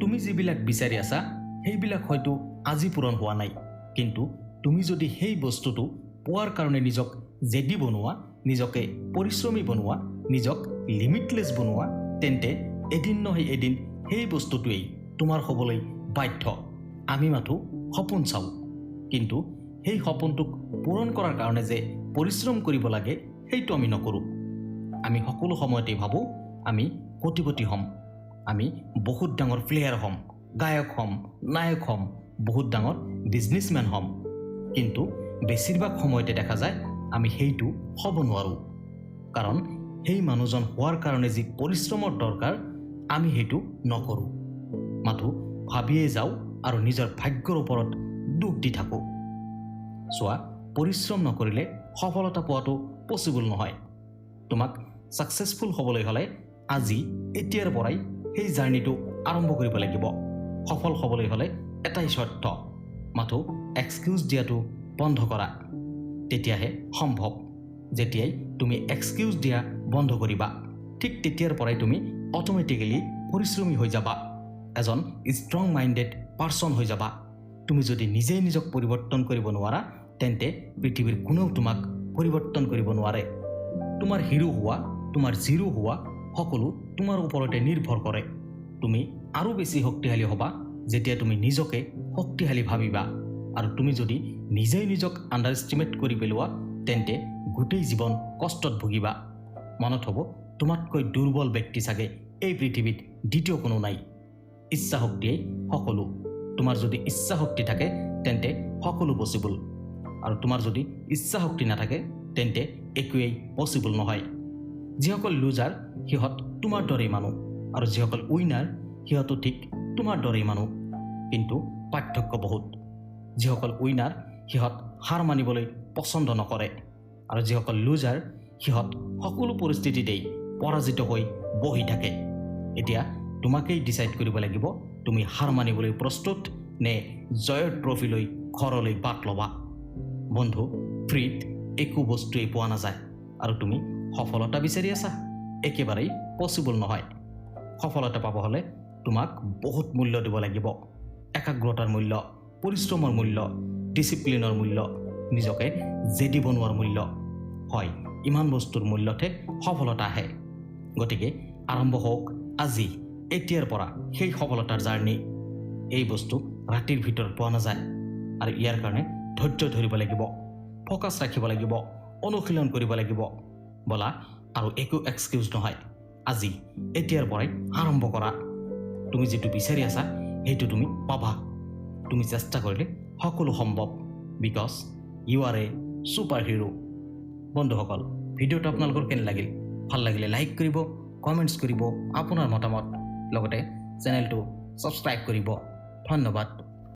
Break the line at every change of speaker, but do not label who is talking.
তুমি যিবিলাক বিচাৰি আছা সেইবিলাক হয়তো আজি পূৰণ হোৱা নাই, কিন্তু তুমি যদি সেই বস্তুটো পোৱাৰ কাৰণে নিজক জেদি বনোৱা, নিজকে পৰিশ্ৰমী বনোৱা, নিজক লিমিটলেছ বনোৱা, তেন্তে এদিন নহয় এদিন সেই বস্তুটোৱেই তোমাৰ হ'বলৈ বাধ্য। আমি মাথো সপোন চাওঁ, কিন্তু সেই সপোনটোক পূৰণ কৰাৰ কাৰণে যে পৰিশ্ৰম কৰিব লাগে সেইটো আমি নকৰোঁ। আমি সকলো সময়তেই ভাবোঁ আমি কোটিপতি হ'ম, আমি বহুত ডাঙৰ প্লেয়াৰ হ'ম, গায়ক হ'ম, নায়ক হ'ম, বহুত ডাঙৰ বিজনেছমেন হ'ম, কিন্তু বেছিভাগ সময়তে দেখা যায় আমি সেইটো হ'ব নোৱাৰোঁ। কাৰণ সেই মানুহজন হোৱাৰ কাৰণে যি পৰিশ্ৰমৰ দৰকাৰ আমি সেইটো নকৰোঁ, মাথো ভাবিয়ে যাওঁ আৰু নিজৰ ভাগ্যৰ ওপৰত দুখ দি থাকোঁ। চোৱা, পৰিশ্ৰম নকৰিলে সফলতা পোৱাটো পচিবল নহয়। তোমাক ছাকচেছফুল হ'বলৈ হ'লে আজি এতিয়াৰ পৰাই সেই জাৰ্ণিটো আৰম্ভ কৰিব লাগিব। সফল হ'বলৈ হ'লে এটাই চৰ্ত, মাথো এক্সকিউজ দিয়াটো বন্ধ কৰা, তেতিয়াহে সম্ভৱ। যেতিয়াই তুমি এক্সকিউজ দিয়া বন্ধ কৰিবা, ঠিক তেতিয়াৰ পৰাই তুমি অট'মেটিকেলি পৰিশ্ৰমী হৈ যাবা, এজন ষ্ট্ৰং মাইণ্ডেড পাৰ্চন হৈ যাবা। তুমি যদি নিজেই নিজক পৰিৱৰ্তন কৰিব নোৱাৰা, তেন্তে পৃথিৱীৰ কোনেও তোমাক পৰিৱৰ্তন কৰিব নোৱাৰে। তোমাৰ হিৰো হোৱা, তোমাৰ জিৰো হোৱা সকলো তোমাৰ ওপৰতে নিৰ্ভৰ কৰে। তুমি আৰু বেছি শক্তিশালী হ'বা যেতিয়া তুমি নিজকে শক্তিশালী ভাবিবা, আৰু তুমি যদি নিজেই নিজক আণ্ডাৰ এষ্টিমেট কৰি পেলোৱা, তেন্তে গোটেই জীৱন কষ্টত ভুগিবা। মনত হ'ব, তোমাতকৈ দুৰ্বল ব্যক্তি চাগে এই পৃথিৱীত দ্বিতীয় কোনো নাই। ইচ্ছা শক্তিয়েই সকলো। তোমাৰ যদি ইচ্ছা শক্তি থাকে তেন্তে সকলো পচিবল, আৰু তোমাৰ যদি ইচ্ছা শক্তি নাথাকে তেন্তে একোৱেই পচিবল নহয়। যিসকল লুজাৰ সিহঁত তোমাৰ দৰেই মানুহ, আৰু যিসকল উইনাৰ সিহঁতো ঠিক তোমাৰ দৰেই মানুহ, কিন্তু পাৰ্থক্য বহুত। যিসকল উইনাৰ সিহঁত হাৰ মানিবলৈ পচন্দ নকৰে, আৰু যিসকল লুজাৰ সিহঁত সকলো পৰিস্থিতিতেই পৰাজিত হৈ বহি থাকে। এতিয়া তোমাকেই ডিচাইড কৰিব লাগিব, তুমি হাৰ মানিবলৈ প্ৰস্তুত নে জয়ৰ ট্ৰফিলৈ ঘৰলৈ বাট ল'বা। বন্ধু, ফ্ৰীত একো বস্তুৱেই পোৱা নাযায়, আৰু তুমি সফলতা বিচাৰি আছা, একেবাৰেই পচিবল নহয়। সফলতা পাব হ'লে তোমাক বহুত মূল্য দিব লাগিব। একাগ্ৰতাৰ মূল্য, পৰিশ্ৰমৰ মূল্য, ডিচিপ্লিনৰ মূল্য, নিজকে জেদি বনোৱাৰ মূল্য। হয়, ইমান বস্তুৰ মূল্যতহে সফলতা আহে। গতিকে আৰম্ভ হওক আজি, এতিয়াৰ পৰা সেই সফলতাৰ জাৰ্ণি। এই বস্তু ৰাতিৰ ভিতৰত পোৱা নাযায়, আৰু ইয়াৰ কাৰণে ধৈৰ্য ধৰিব লাগিব, ফ'কাছ ৰাখিব লাগিব, অনুশীলন কৰিব লাগিব। ব'লা, আৰু একো এক্সকিউজ নহয়। আজি এতিয়াৰ পৰাই আৰম্ভ কৰা। তুমি যিটো বিচাৰি আছা সেইটো তুমি পাবা। তুমি চেষ্টা কৰিলে সকলো সম্ভৱ, because you are a superhero. বন্ধুসকল, ভিডিঅ'টো আপোনালোকৰ কেনে লাগিল? ভাল লাগিলে লাইক কৰিব, কমেণ্টছ কৰিব আপোনাৰ মতামত, লগতে চেনেলটো ছাবস্ক্ৰাইব কৰিব। ধন্যবাদ।